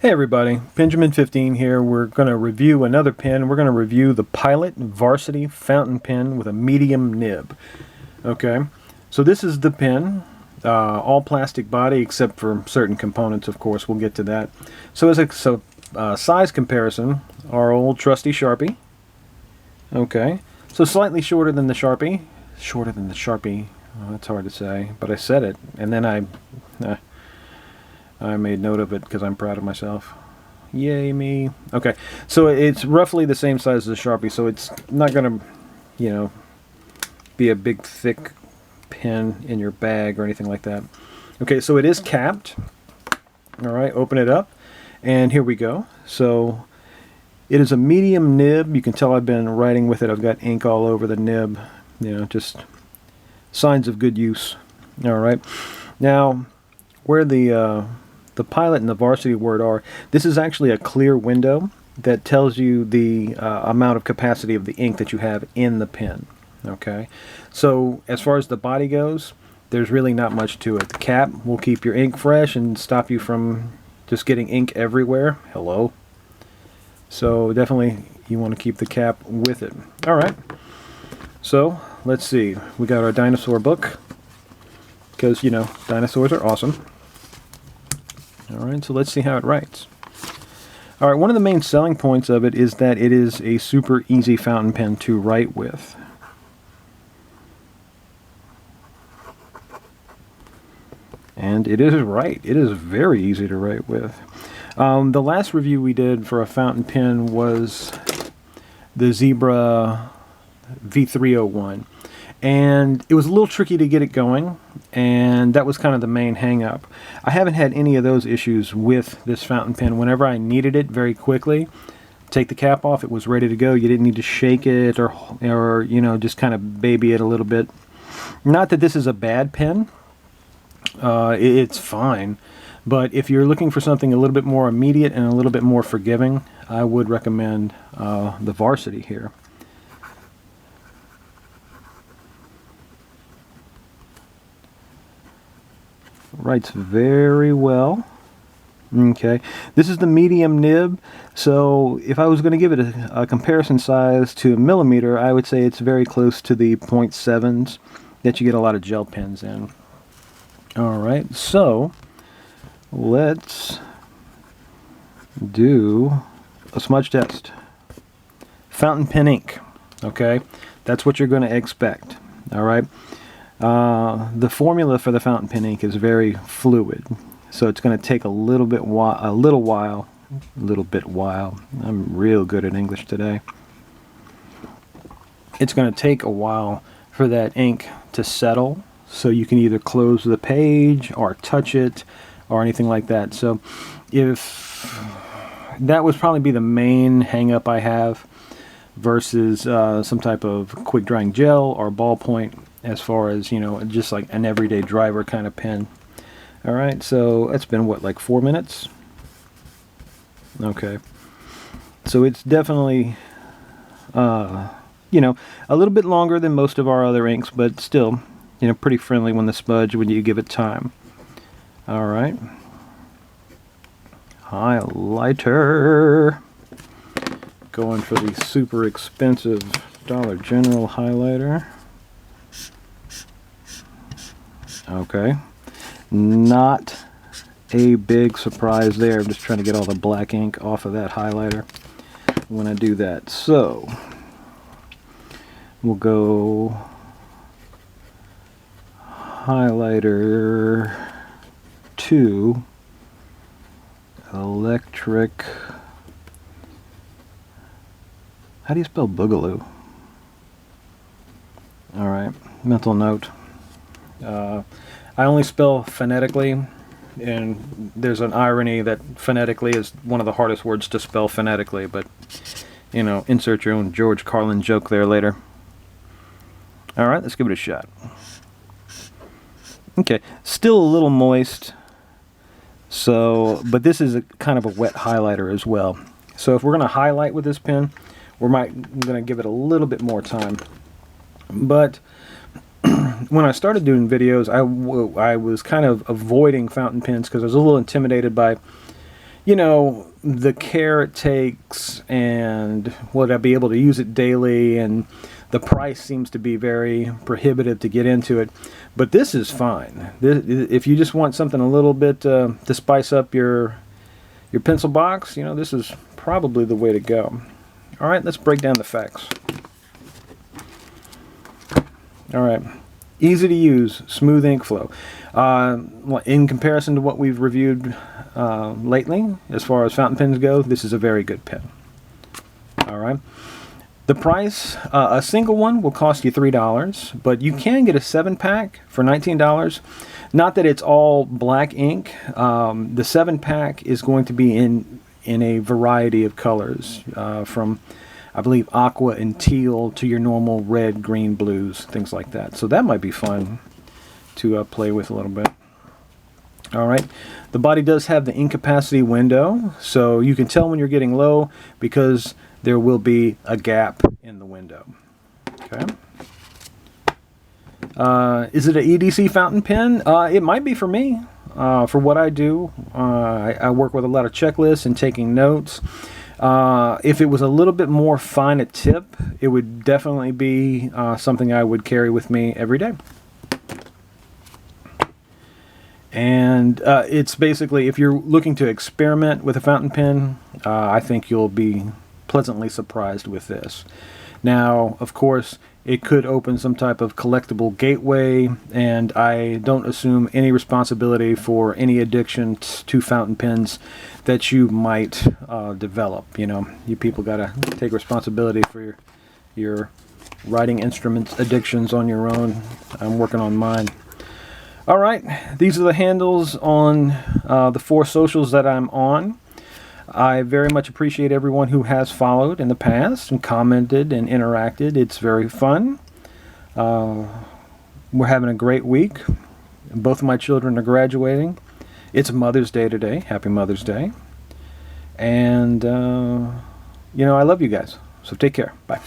Hey everybody, Penjamin15 here. We're going to review another pen. We're going to review the Pilot Varsity fountain pen with a medium nib. Okay, so this is the pen, all plastic body except for certain components, of course. We'll get to that. So as a size comparison, our old trusty Sharpie. Okay, so slightly shorter than the Sharpie. Shorter than the Sharpie. Oh, that's hard to say, but I said it, and then I made note of it because I'm proud of myself. Yay me. Okay, so it's roughly the same size as a Sharpie, so it's not going to, be a big, thick pen in your bag or anything like that. Okay, so it is capped. All right, open it up, and here we go. So it is a medium nib. You can tell I've been writing with it. I've got ink all over the nib, just signs of good use. All right, now where the Pilot and the Varsity word are, this is actually a clear window that tells you the amount of capacity of the ink that you have in the pen. Okay, so as far as the body goes, there's really not much to it. The cap will keep your ink fresh and stop you from just getting ink everywhere. Hello. So definitely you want to keep the cap with it. All right, so let's see. We got our dinosaur book because, dinosaurs are awesome. Alright, so let's see how it writes. Alright, one of the main selling points of it is that it is a super easy fountain pen to write with. And it is right. It is very easy to write with. The last review we did for a fountain pen was the Zebra V301. And it was a little tricky to get it going, and that was kind of the main hang-up. I haven't had any of those issues with this fountain pen. Whenever I needed it very quickly, take the cap off, it was ready to go. You didn't need to shake it or just kind of baby it a little bit. Not that this is a bad pen. It's fine. But if you're looking for something a little bit more immediate and a little bit more forgiving, I would recommend the Varsity here. Writes very well. Okay, this is the medium nib, so if I was going to give it a comparison size to a millimeter, I would say it's very close to the 0.7s that you get a lot of gel pens in. Alright, so let's do a smudge test. Fountain pen ink. Okay, that's what you're going to expect. Alright. The formula for the fountain pen ink is very fluid, so it's going to take a little bit while. I'm real good at English today. It's going to take a while for that ink to settle, so you can either close the page or touch it or anything like that. So if that would probably be the main hang up I have versus some type of quick drying gel or ballpoint, as far as, just like an everyday driver kind of pen. Alright, so it's been, what, like 4 minutes? Okay. So it's definitely, a little bit longer than most of our other inks, but still, pretty friendly when you give it time. Alright. Highlighter. Going for the super expensive Dollar General highlighter. Okay, not a big surprise there. I'm just trying to get all the black ink off of that highlighter when I do that. So we'll go highlighter 2, electric. How do you spell boogaloo? Alright, mental note. I only spell phonetically, and there's an irony that phonetically is one of the hardest words to spell phonetically, but, insert your own George Carlin joke there later. Alright, let's give it a shot. Okay, still a little moist, but this is a kind of a wet highlighter as well. So if we're going to highlight with this pen, we're going to give it a little bit more time. But when I started doing videos, I was kind of avoiding fountain pens because I was a little intimidated by, you know, the care it takes and would I be able to use it daily, and the price seems to be very prohibitive to get into it. But this is fine. If you just want something a little bit to spice up your pencil box, you know, this is probably the way to go. All right, let's break down the facts. All right. Easy to use, smooth ink flow. In comparison to what we've reviewed lately, as far as fountain pens go, this is a very good pen. All right. The price, a single one will cost you $3, but you can get a 7-pack for $19. Not that it's all black ink. The 7-pack is going to be in a variety of colors, from I believe aqua and teal to your normal red, green, blues, things like that. So that might be fun to play with a little bit. All right. The body does have the ink capacity window, so you can tell when you're getting low because there will be a gap in the window. Okay. Is it an EDC fountain pen? It might be for me. For what I do, I work with a lot of checklists and taking notes. If it was a little bit more fine at tip, it would definitely be something I would carry with me every day. And it's basically, if you're looking to experiment with a fountain pen, I think you'll be pleasantly surprised with this. Now, of course, it could open some type of collectible gateway, and I don't assume any responsibility for any addiction to fountain pens that you might develop. You know, you people got to take responsibility for your writing instruments addictions on your own. I'm working on mine. All right, these are the handles on the 4 socials that I'm on. I very much appreciate everyone who has followed in the past and commented and interacted. It's very fun. We're having a great week. Both of my children are graduating. It's Mother's Day today. Happy Mother's Day. And, you know, I love you guys. So take care. Bye.